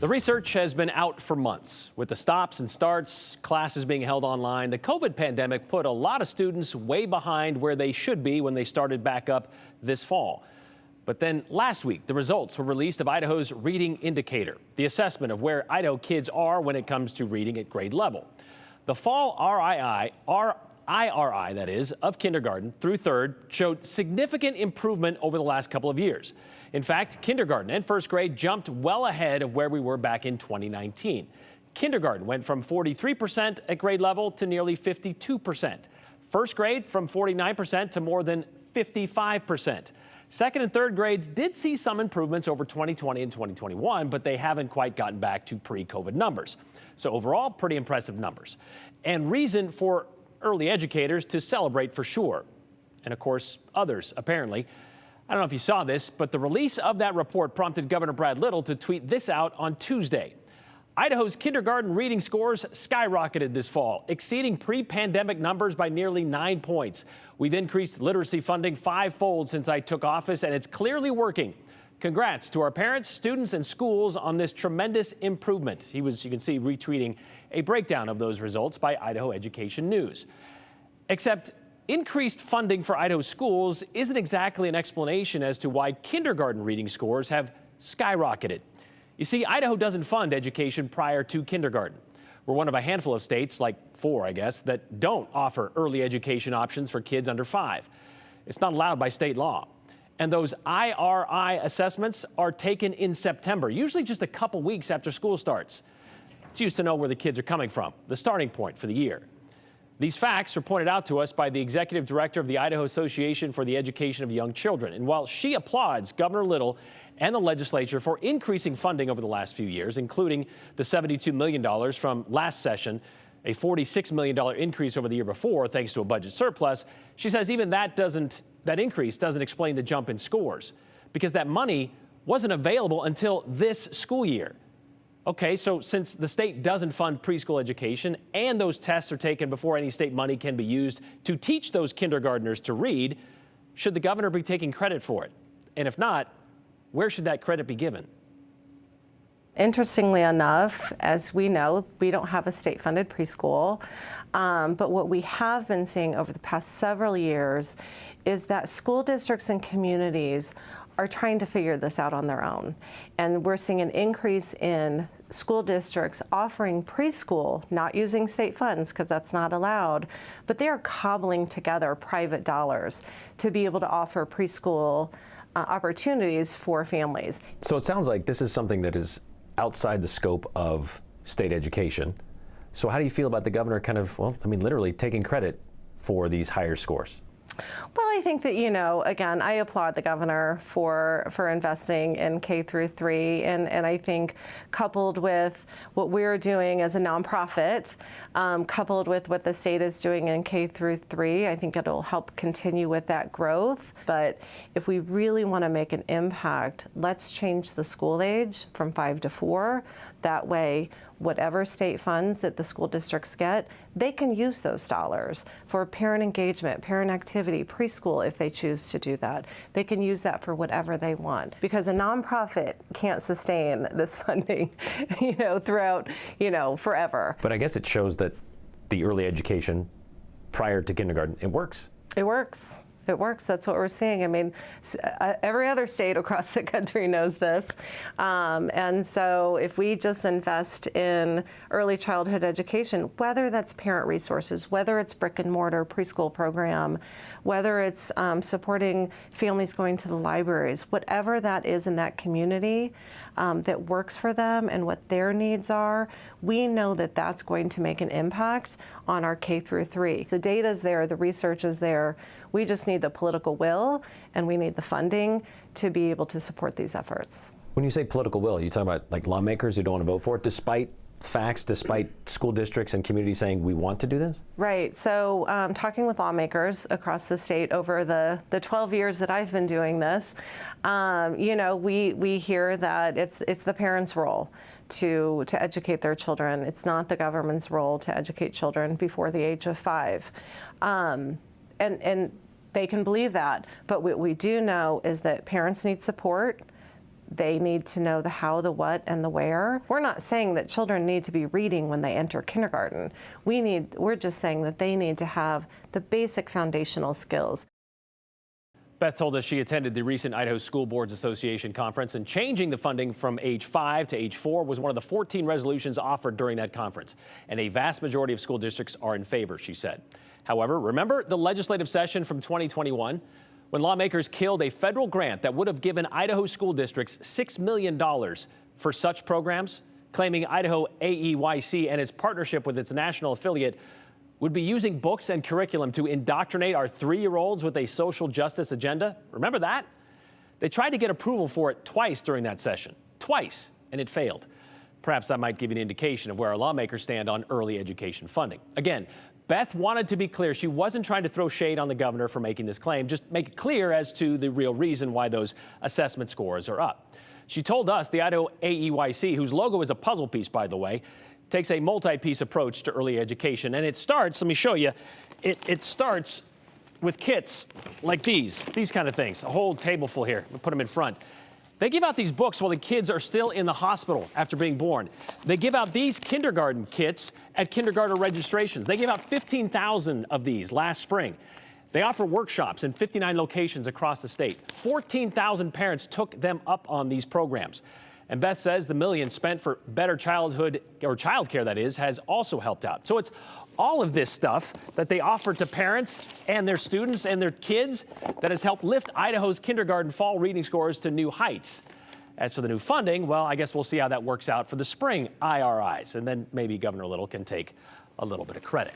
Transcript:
The research has been out for months. With the stops and starts, classes being held online, the COVID pandemic put a lot of students way behind where they should be when they started back up this fall. But then last week, the results were released of Idaho's Reading Indicator, the assessment of where Idaho kids are when it comes to reading at grade level. The fall IRI, that is, of kindergarten through third showed significant improvement over the last couple of years. In fact, kindergarten and first grade jumped well ahead of where we were back in 2019. Kindergarten went from 43% at grade level to nearly 52%. First grade from 49% to more than 55%. Second and third grades did see some improvements over 2020 and 2021, but they haven't quite gotten back to pre-COVID numbers. So overall, pretty impressive numbers. And reason for early educators to celebrate for sure. And of course, others, apparently. I don't know if you saw this, but the release of that report prompted Governor Brad Little to tweet this out on Tuesday. Idaho's kindergarten reading scores skyrocketed this fall, exceeding pre-pandemic numbers by nearly 9 points. We've increased literacy funding 5-fold since I took office, and it's clearly working. Congrats to our parents, students, and schools on this tremendous improvement. He was, you can see, retweeting a breakdown of those results by Idaho Education News. Except increased funding for Idaho schools isn't exactly an explanation as to why kindergarten reading scores have skyrocketed. You see, Idaho doesn't fund education prior to kindergarten. We're one of a handful of states, like 4, I guess, that don't offer early education options for kids under 5. It's not allowed by state law. And those IRI assessments are taken in September, usually just a couple weeks after school starts. It's used to know where the kids are coming from, the starting point for the year. These facts were pointed out to us by the executive director of the Idaho Association for the Education of Young Children. And while she applauds Governor Little and the legislature for increasing funding over the last few years, including the $72 million from last session, a $46 million increase over the year before, thanks to a budget surplus, she says even that increase doesn't explain the jump in scores, because that money wasn't available until this school year. Okay, so since the state doesn't fund preschool education and those tests are taken before any state money can be used to teach those kindergartners to read, should the governor be taking credit for it? And if not, where should that credit be given? Interestingly enough, as we know, we don't have a state-funded preschool, but what we have been seeing over the past several years is that school districts and communities are trying to figure this out on their own. And we're seeing an increase in school districts offering preschool, not using state funds because that's not allowed, but they are cobbling together private dollars to be able to offer preschool opportunities for families. So it sounds like this is something that is outside the scope of state education. So how do you feel about the governor kind of, well, I mean, literally taking credit for these higher scores? Well, I think that, you know, again, I applaud the governor for investing in K through 3, and I think coupled with what we're doing as a nonprofit, coupled with what the state is doing in K through 3, I think it'll help continue with that growth. But if we really want to make an impact, let's change the school age from 5 to 4. That way, whatever state funds that the school districts get, they can use those dollars for parent engagement, parent activity, preschool if they choose to do that. They can use that for whatever they want, because a nonprofit can't sustain this funding, you know, throughout, you know, forever. But I guess it shows that the early education prior to kindergarten, it works. It works. It works. That's what we're seeing. I mean, every other state across the country knows this. And so if we just invest in early childhood education, whether that's parent resources, whether it's brick and mortar preschool program, whether it's supporting families going to the libraries, whatever that is in that community that works for them and what their needs are, we know that that's going to make an impact on our K through 3. The data is there, the research is there. We just need the political will and we need the funding to be able to support these efforts. When you say political will, you talking about like lawmakers who don't want to vote for it, despite facts, despite school districts and communities saying we want to do this? Right. So talking with lawmakers across the state over the 12 years that I've been doing this, you know, we hear that it's the parents' role to educate their children. It's not the government's role to educate children before the age of 5. And they can believe that, but what we do know is that parents need support, They need to know the how, the what, and the where. We're not saying that children need to be reading when they enter kindergarten. We're just saying that they need to have the basic foundational skills. Beth told us she attended the recent Idaho School Boards Association conference, and changing the funding from age 5 to age 4 was one of the 14 resolutions offered during that conference. And a vast majority of school districts are in favor, she said. However, remember the legislative session from 2021 when lawmakers killed a federal grant that would have given Idaho school districts $6 million for such programs, claiming Idaho AEYC and its partnership with its national affiliate would be using books and curriculum to indoctrinate our 3-year-olds with a social justice agenda? Remember that? They tried to get approval for it twice during that session. Twice, and it failed. Perhaps that might give you an indication of where our lawmakers stand on early education funding. Again, Beth wanted to be clear. She wasn't trying to throw shade on the governor for making this claim, just make it clear as to the real reason why those assessment scores are up. She told us the Idaho AEYC, whose logo is a puzzle piece, by the way, takes a multi-piece approach to early education. And it starts, let me show you, it starts with kits like these kind of things, a whole table full here. We'll put them in front. They give out these books while the kids are still in the hospital after being born. They give out these kindergarten kits at kindergarten registrations. They gave out 15,000 of these last spring. They offer workshops in 59 locations across the state. 14,000 parents took them up on these programs. And Beth says the millions spent for better childhood, or childcare that is, has also helped out. So it's all of this stuff that they offer to parents and their students and their kids that has helped lift Idaho's kindergarten fall reading scores to new heights. As for the new funding, well, I guess we'll see how that works out for the spring IRIs. And then maybe Governor Little can take a little bit of credit.